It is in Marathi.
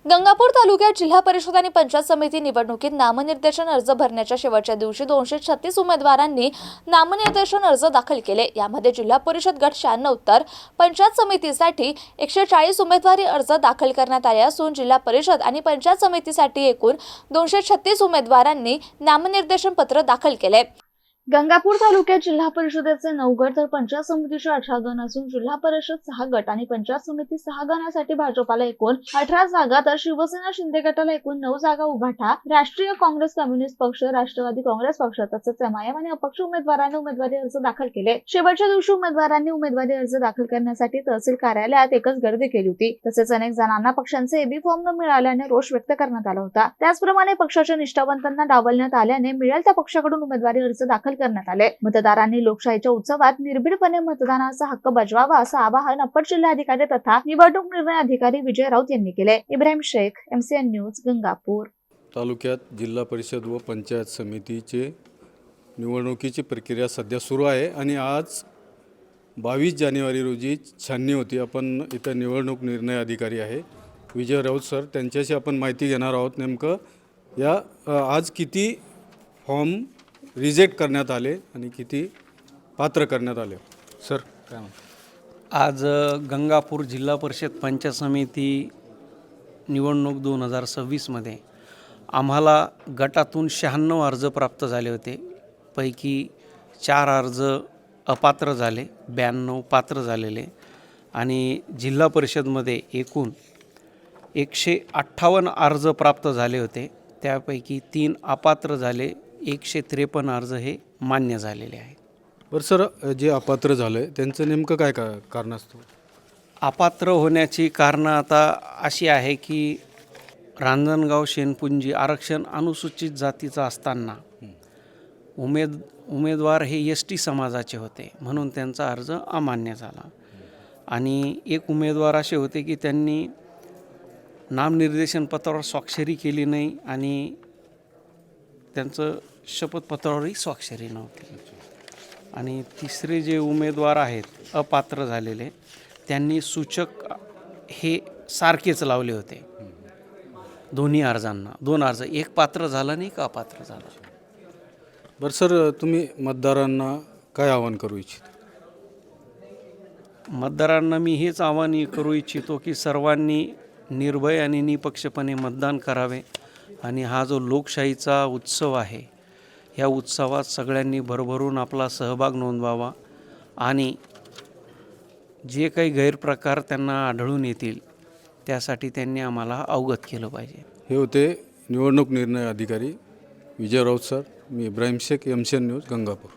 गंगापूर तालुक्यात जिल्हा परिषद आणि पंचायत समिती निवडणुकीत नामनिर्देशन अर्ज भरण्याच्या शेवटच्या दिवशी 236 उमेदवारांनी नामनिर्देशन अर्ज दाखल केले। यामध्ये जिल्हा परिषद गट 96 तर पंचायत समितीसाठी 140 उमेदवारी अर्ज दाखल करण्यात आले असून जिल्हा परिषद आणि पंचायत समितीसाठी एकूण 236 उमेदवारांनी नामनिर्देशन पत्र दाखल केले। गंगापूर तालुक्यात जिल्हा परिषदेचे 9 गट तर पंचायत समितीचे 18 गण असून जिल्हा परिषद 6 गट आणि पंचायत समिती 6 गणासाठी भाजपाला एकूण 18 जागा तर शिवसेना शिंदे गटाला एकूण 9 जागा उभाटा, राष्ट्रीय काँग्रेस कम्युनिस्ट पक्ष, राष्ट्रवादी काँग्रेस पक्ष तसेच एमआयएम आणि अपक्ष उमेदवारांनी उमेदवारी अर्ज दाखल केले। शेवटच्या दिवशी उमेदवारांनी उमेदवारी अर्ज दाखल करण्यासाठी तहसील कार्यालयात एकच गर्दी केली होती। तसेच अनेक जणांना पक्षांचे एबी फॉर्म न मिळाल्याने रोष व्यक्त करण्यात आला होता। त्याचप्रमाणे पक्षाच्या निष्ठावंतांना डावलण्यात आल्याने मिळेल त्या पक्षाकडून उमेदवारी अर्ज दाखल करण्यात आले। मतदारांनी लोकशाहीच्या उत्सवात निर्भीडपणे मतदानाचा हक्क बजावावा असं आवाहन अप्पर जिल्हाधिकारी तथा निवडणूक निर्णय अधिकारी विजय राऊत यांनी केले। Ibrahim Shaikh, MCN news, Gangapur. तालुक्यात जिल्हा परिषद व पंचायत समितीचे निवडणुकीची प्रक्रिया सध्या सुरू आहे आणि आज 22 जानेवारी रोजी छाननी होती। आपण इथं निवडणूक निर्णय अधिकारी आहे विजय राऊत सर, त्यांच्याशी आपण माहिती घेणार आहोत। नेमकं या आज किती फॉर्म रिजेक्ट करण्यात आले आणि किती पात्र करण्यात आले सर, काय म्हणतात? आज गंगापूर जिल्हा परिषद पंचायत समिती निवडणूक 2026मध्ये आम्हाला गटातून 96 अर्ज प्राप्त झाले होते। पैकी 4 अर्ज अपात्र झाले, 92 पात्र झालेले आणि जिल्हा परिषदमध्ये एकूण 158 अर्ज प्राप्त झाले होते। त्यापैकी 3 अपात्र झाले, 153 अर्ज हे मान्य झालेले आहेत। बरं सर, जे अपात्र झालं त्यांचं नेमकं काय कारण असतं? अपात्र होण्याची कारणं आता अशी आहे की रांजणगाव शेनपुंजी आरक्षण अनुसूचित जातीचं असताना उमेदवार हे एसटी समाजाचे होते म्हणून त्यांचा अर्ज अमान्य झाला। आणि एक उमेदवार असे होते की त्यांनी नामनिर्देशन पत्रावर स्वाक्षरी केली नाही आणि त्यांचं शपथपत्रावरही स्वाक्षरी नव्हती। आणि तिसरे जे उमेदवार आहेत अपात्र झालेले, त्यांनी सूचक हे सारखेच लावले होते दोन्ही अर्जांना। 2 अर्ज, एक पात्र झाला आणि एक अपात्र झाला। बरं सर, तुम्ही मतदारांना काय आवाहन करू इच्छिता? मतदारांना मी हेच आवाहन करू इच्छितो की सर्वांनी निर्भय आणि निपक्षपणे मतदान करावे आणि हा जो लोकशाहीचा उत्सव आहे ह्या उत्सवात सगळ्यांनी भरभरून आपला सहभाग नोंदवावा आणि जे काही गैरप्रकार त्यांना आढळून येतील त्यासाठी त्यांनी आम्हाला अवगत केलं पाहिजे। हे होते निवडणूक निर्णय अधिकारी विजय राऊत सर। मी इब्राहिम शेख, एमसीएन न्यूज, गंगापूर।